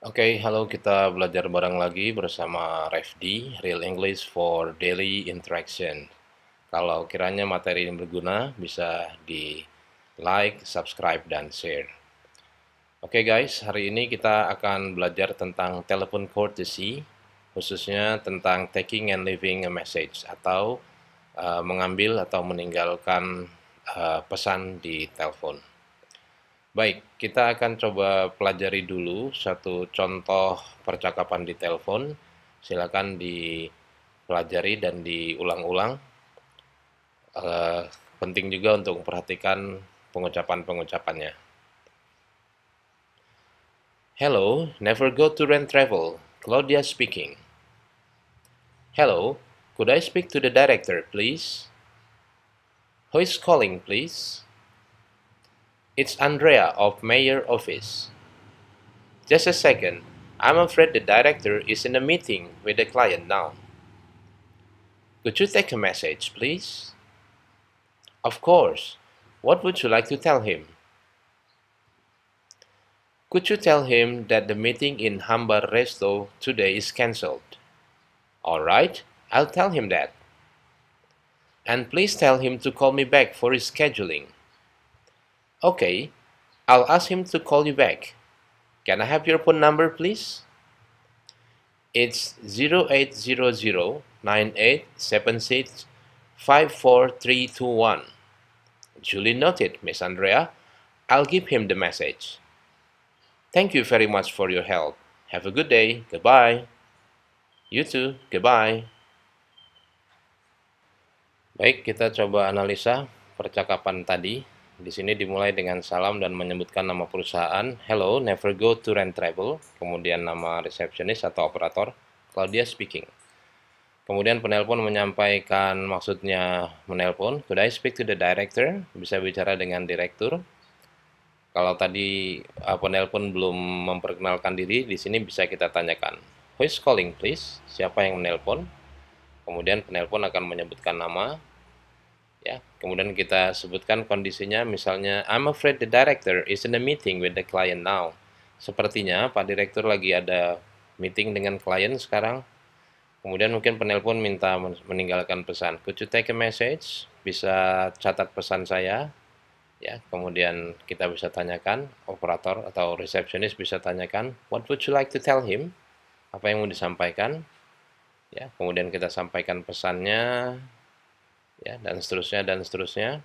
Oke, halo, kita belajar bareng lagi bersama Refdi, Real English for Daily Interaction. Kalau kiranya materi ini berguna, bisa di like, subscribe, dan share. Oke guys, hari ini kita akan belajar tentang telepon courtesy, khususnya tentang taking and leaving a message, atau mengambil atau meninggalkan pesan di telepon. Baik, kita akan coba pelajari dulu satu contoh percakapan di telepon. Silakan dipelajari dan diulang-ulang. Eh, Penting juga untuk memperhatikan pengucapan-pengucapannya. Hello, never go to rent travel. Claudia speaking. Hello, could I speak to the director, please? Who is calling, please? It's Andrea of Mayor Office. Just a second. I'm afraid the director is in a meeting with the client now. Could you take a message, please? Of course. What would you like to tell him? Could you tell him that the meeting in Hambar Resto today is cancelled? All right, I'll tell him that. And please tell him to call me back for his scheduling. Okay, I'll ask him to call you back. Can I have your phone number, please? It's 080098765431. Duly noted, Miss Andrea. I'll give him the message. Thank you very much for your help. Have a good day. Goodbye. You too. Goodbye. Baik, kita coba analisa percakapan tadi. Di sini dimulai dengan salam dan menyebutkan nama perusahaan. Hello, never go to rent travel. Kemudian nama resepsionis atau operator. Claudia speaking. Kemudian penelpon menyampaikan maksudnya menelpon. Could I speak to the director? Bisa bicara dengan direktur. Kalau tadi penelpon belum memperkenalkan diri, di sini bisa kita tanyakan. Who is calling, please? Siapa yang menelpon? Kemudian penelpon akan menyebutkan nama. Ya, kemudian kita sebutkan kondisinya, misalnya, I'm afraid the director is in a meeting with the client now. Sepertinya Pak Direktur lagi ada meeting dengan klien sekarang. Kemudian mungkin penelpon minta meninggalkan pesan. Could you take a message? Bisa catat pesan saya. Ya, kemudian kita bisa tanyakan, operator atau resepsionis bisa tanyakan, what would you like to tell him? Apa yang mau disampaikan? Ya, kemudian kita sampaikan pesannya, ya, dan seterusnya dan seterusnya.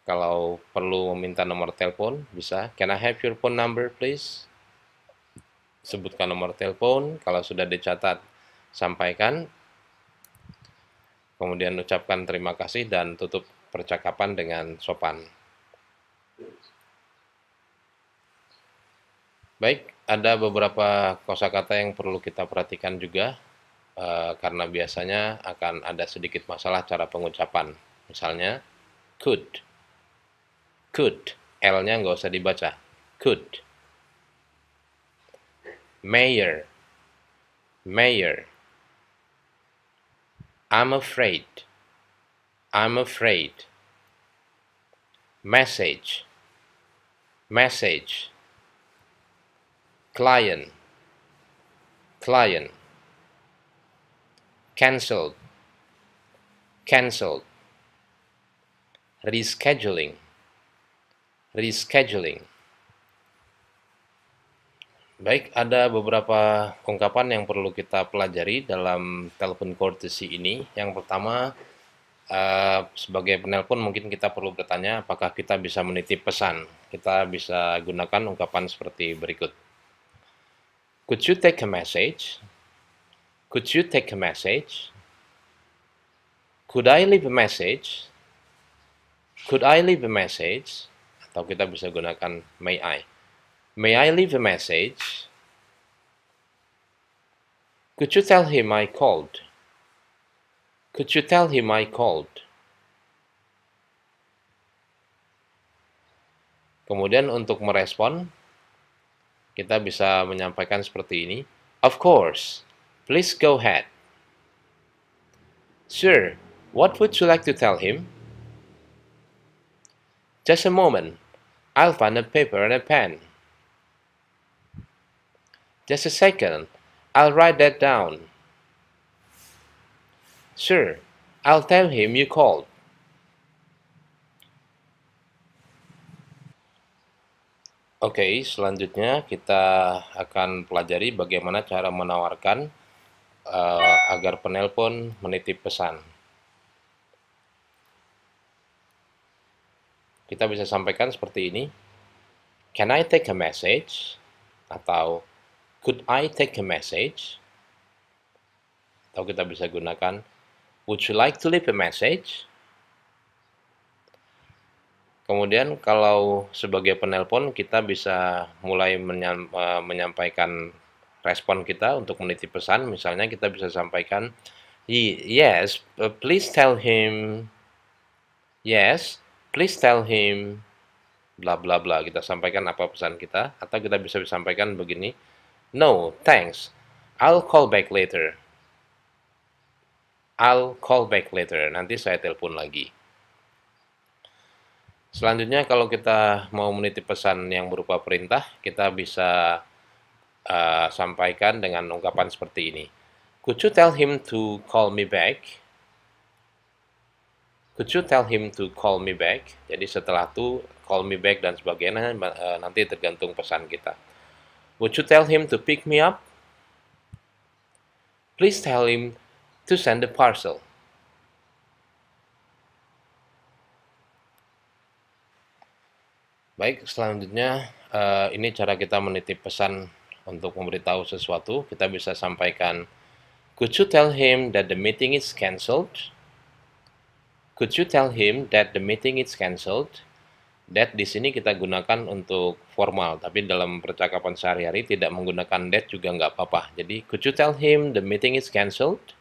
Kalau perlu meminta nomor telepon, bisa. Can I have your phone number, please? Sebutkan nomor telepon. Kalau sudah dicatat, sampaikan. Kemudian ucapkan terima kasih dan tutup percakapan dengan sopan. Baik, ada beberapa kosakata yang perlu kita perhatikan juga, karena biasanya akan ada sedikit masalah cara pengucapan. Misalnya, could. Could. L-nya nggak usah dibaca. Could. Mayor. Mayor. I'm afraid. I'm afraid. Message. Message. Client. Client. Cancelled. Cancelled. Rescheduling. Rescheduling. Baik, ada beberapa ungkapan yang perlu kita pelajari dalam telepon courtesy ini. Yang pertama, sebagai penelpon mungkin kita perlu bertanya apakah kita bisa menitip pesan. Kita bisa gunakan ungkapan seperti berikut. Could you take a message? Could you take a message? Could I leave a message? Could I leave a message? Atau kita bisa gunakan may I. May I leave a message? Could you tell him I called? Could you tell him I called? Kemudian untuk merespon, kita bisa menyampaikan seperti ini. Of course. Please go ahead. Sure. What would you like to tell him? Just a moment. I'll find a paper and a pen. Just a second, I'll write that down. Sure, I'll tell him you called. Oke, selanjutnya kita akan pelajari bagaimana cara menawarkan agar penelpon menitip pesan. Kita bisa sampaikan seperti ini. Can I take a message? Atau could I take a message? Atau kita bisa gunakan would you like to leave a message? Kemudian kalau sebagai penelpon kita bisa mulai menyampaikan respon kita untuk menitip pesan. Misalnya kita bisa sampaikan, yes, please tell him, yes, please tell him, bla bla bla. Kita sampaikan apa pesan kita, atau kita bisa sampaikan begini, no, thanks, I'll call back later. I'll call back later, nanti saya telepon lagi. Selanjutnya kalau kita mau menitip pesan yang berupa perintah, kita bisa sampaikan dengan ungkapan seperti ini. Could you tell him to call me back? Could you tell him to call me back? Jadi setelah itu call me back dan sebagainya nanti tergantung pesan kita. Would you tell him to pick me up? Please tell him to send the parcel. Baik, selanjutnya ini cara kita menitip pesan untuk memberitahu sesuatu. Kita bisa sampaikan, could you tell him that the meeting is cancelled? Could you tell him that the meeting is cancelled? That di sini kita gunakan untuk formal, tapi dalam percakapan sehari-hari tidak menggunakan that juga nggak apa-apa. Jadi, could you tell him the meeting is cancelled?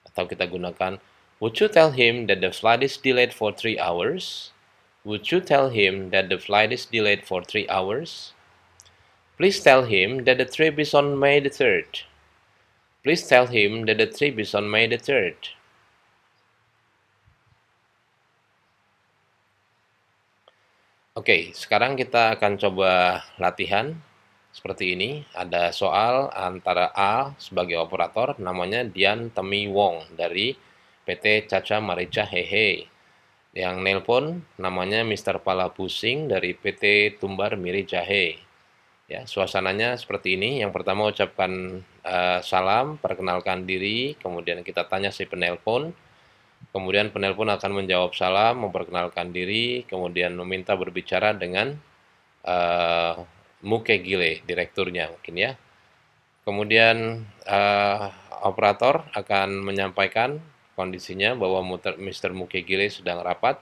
Atau kita gunakan, would you tell him that the flight is delayed for 3 hours? Would you tell him that the flight is delayed for 3 hours? Please tell him that the trip is on May the 3rd. Please tell him that the trip is on May the 3rd. Oke, sekarang kita akan coba latihan seperti ini. Ada soal antara A sebagai operator, namanya Dian Temi Wong dari PT Caca Marica Hehe. Yang nelpon namanya Mr. Pala Pusing dari PT Tumbar Miri Jahe. Ya, suasananya seperti ini. Yang pertama ucapkan salam, perkenalkan diri, kemudian kita tanya si penelpon. Kemudian penelpon akan menjawab salam, memperkenalkan diri, kemudian meminta berbicara dengan Muke Gile, direkturnya mungkin ya. Kemudian operator akan menyampaikan kondisinya bahwa Mr. Mukegile sedang rapat,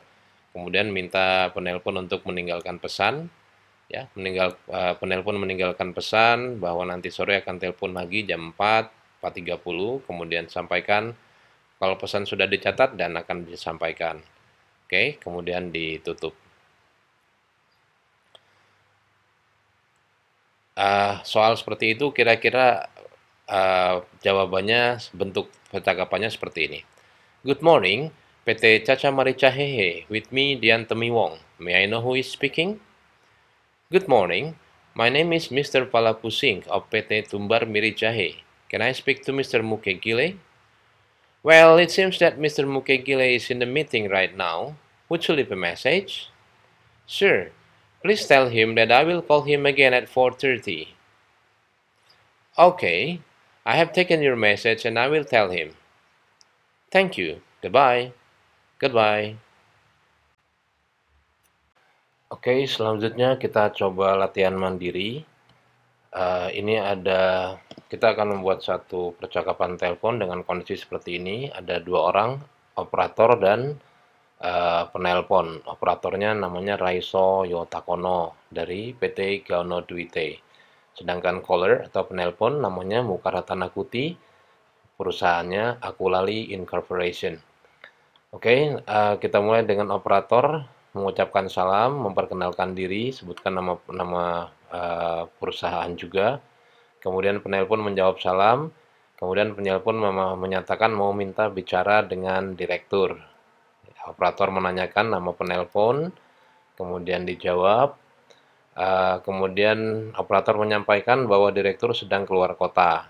kemudian minta penelpon untuk meninggalkan pesan, ya, penelpon meninggalkan pesan bahwa nanti sore akan telepon lagi jam 4.30, kemudian sampaikan kalau pesan sudah dicatat dan akan disampaikan. Oke, kemudian ditutup. Soal seperti itu kira-kira jawabannya, bentuk percakapannya seperti ini. Good morning, PT Caca Marica Hehe, with me Dian Temi Wong. May I know who is speaking? Good morning, my name is Mr. Palapusing of PT Tumbar Miri Jahe. Can I speak to Mr. Mukegile? Well, it seems that Mr. Mukegile is in the meeting right now. Would you leave a message? Sure, please tell him that I will call him again at 4:30. Okay, I have taken your message and I will tell him. Thank you. Goodbye. Goodbye. Oke, selanjutnya kita coba latihan mandiri. Ini kita akan membuat satu percakapan telepon dengan kondisi seperti ini. Ada dua orang, operator dan penelpon. Operatornya namanya Raiso Yotakono dari PT Gaono Duite. Sedangkan caller atau penelpon namanya Mukaratanakuti, perusahaannya Akulali Incorporation. Oke, kita mulai dengan operator mengucapkan salam, memperkenalkan diri, sebutkan nama perusahaan juga. Kemudian penelpon menjawab salam, kemudian penelpon menyatakan mau minta bicara dengan direktur. Operator menanyakan nama penelpon, kemudian dijawab. Kemudian operator menyampaikan bahwa direktur sedang keluar kota.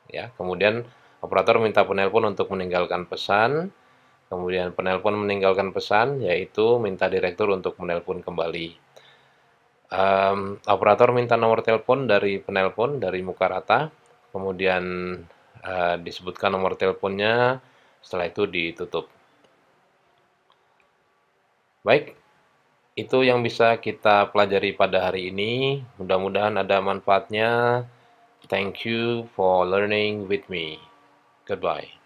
Ya, kemudian operator minta penelpon untuk meninggalkan pesan. Kemudian penelpon meninggalkan pesan, yaitu minta direktur untuk menelpon kembali. Operator minta nomor telepon dari penelpon dari muka rata, kemudian disebutkan nomor teleponnya, setelah itu ditutup. Baik, itu yang bisa kita pelajari pada hari ini. Mudah-mudahan ada manfaatnya. Thank you for learning with me. Goodbye.